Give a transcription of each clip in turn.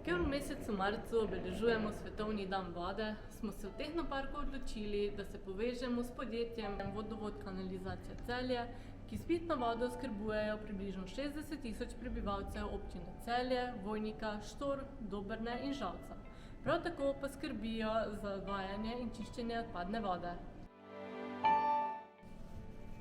Ker v mesecu marcu obeležujemo Svetovni dan vode, smo se v Tehnoparku odločili, da se povežemo s podjetjem Vodovod Kanalizacija Celje, ki s pitno vodo oskrbujejo približno 60 tisoč prebivalcev občine Celje, Vojnika, Štor, Dobrne in Žalca. Prav tako pa skrbijo za odvajanje in čiščenje odpadne vode.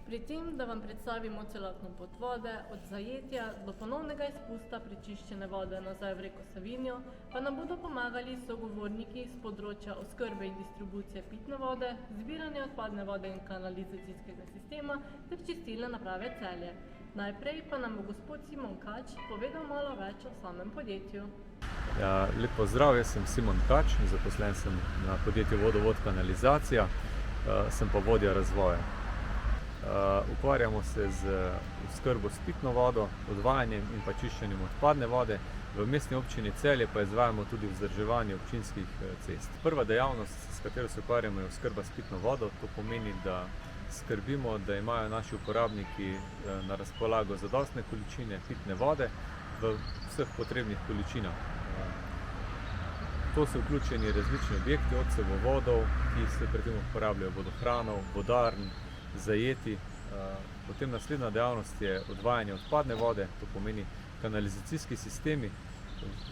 Pri tem, da vam predstavimo celotno pot vode, od zajetja do ponovnega izpusta prečiščene vode nazaj v reko Savinjo, pa nam bodo pomagali sogovorniki s področja oskrbe in distribucije pitne vode, zbiranja odpadne vode in kanalizacijskega sistema ter čistilne naprave Celje. Najprej pa nam bo gospod Simon Kač povedal malo več o samem podjetju. Lep pozdrav, jaz sem Simon Kač, zaposlen sem na podjetju Vodovod Kanalizacija, sem pa vodja razvoja. Ukvarjamo se z oskrbo s pitno vodo, odvajanjem in pa čiščenjem odpadne vode. V mestni občini Celje pa izvajamo tudi vzdrževanje občinskih cest. Prva dejavnost, s katero se ukvarjamo, je oskrba s pitno vodo. To pomeni, da skrbimo, da imajo naši uporabniki na razpolago zadostne količine pitne vode v vseh potrebnih količinah. To so vključeni različni objekti, od cevovodov, ki se pri tem uporabljajo vodohranov, vodarn, zajeti. Potem naslednja dejavnost je odvajanje odpadne vode, to pomeni kanalizacijski sistemi.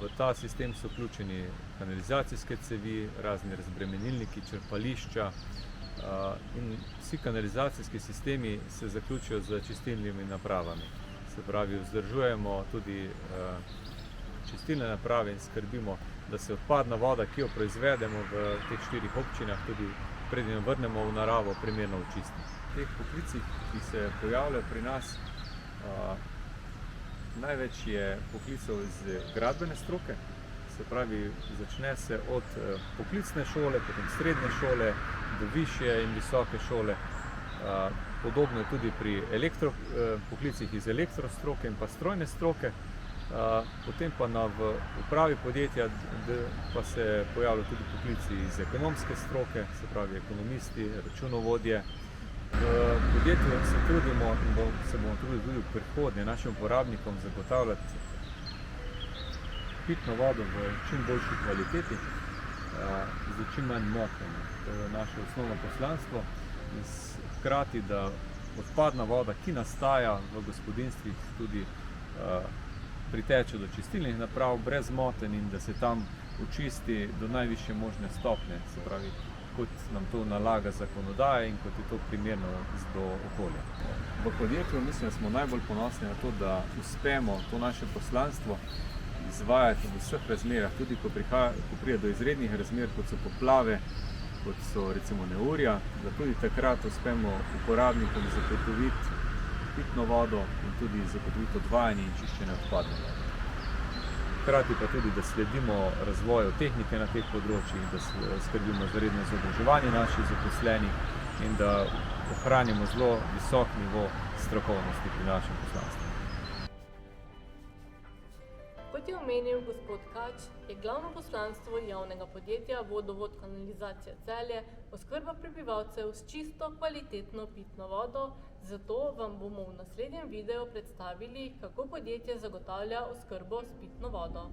V ta sistem so vključeni kanalizacijske cevi, razni razbremenilniki, črpališča in vsi kanalizacijski sistemi se zaključijo z čistilnimi napravami. Se pravi, vzdržujemo tudi čistilne naprave in skrbimo, da se odpadna voda, ki jo proizvedemo v teh 4 občinah, tudi preden jo vrnemo v naravo, primerno očisti. V teh poklicih, ki se pojavljajo pri nas, največ je poklicev iz gradbene stroke, se pravi, začne se od poklicne šole, potem srednje šole, do višje in visoke šole. Podobno je tudi pri poklicih iz elektrostroke in pa strojne stroke. Potem pa v upravi podjetja pa se pojavljajo tudi poklici iz ekonomske stroke, se pravi ekonomisti, računovodje. V podjetju se trudimo in se bomo trudili tudi v prihodnje našim uporabnikom zagotavljati pitno vodo v čim boljši kvaliteti, z čim manj motenj. To je naše osnovno poslanstvo in hkrati, da odpadna voda, ki nastaja v gospodinjstvih, tudi priteče do čistilnih naprav brez motenj in da se tam očisti do najvišje možne stopnje, se pravi, kot nam to nalaga zakonodaja in kot je to primerno do okolja. V podjetju mislim, da smo najbolj ponosni na to, da uspemo to naše poslanstvo izvajati v vseh razmerah, tudi ko pride do izrednih razmer, kot so poplave, kot so recimo neurja, da tudi takrat uspemo uporabnikom zagotoviti pitno vodo in tudi zagotoviti odvajanje in čiščenje odpadne vode. Hkrati pa tudi, da sledimo razvoju tehnike na teh področjih, da skrbimo za redno izobraževanje naših zaposlenih in da ohranimo zelo visok nivo strokovnosti pri našem poslanstvu. Kot je omenil gospod Kač, je glavno poslanstvo javnega podjetja Vodovod Kanalizacija Celje oskrba prebivalcev s čisto, kvalitetno pitno vodo, zato vam bomo v naslednjem videu predstavili, kako podjetje zagotavlja oskrbo s pitno vodo.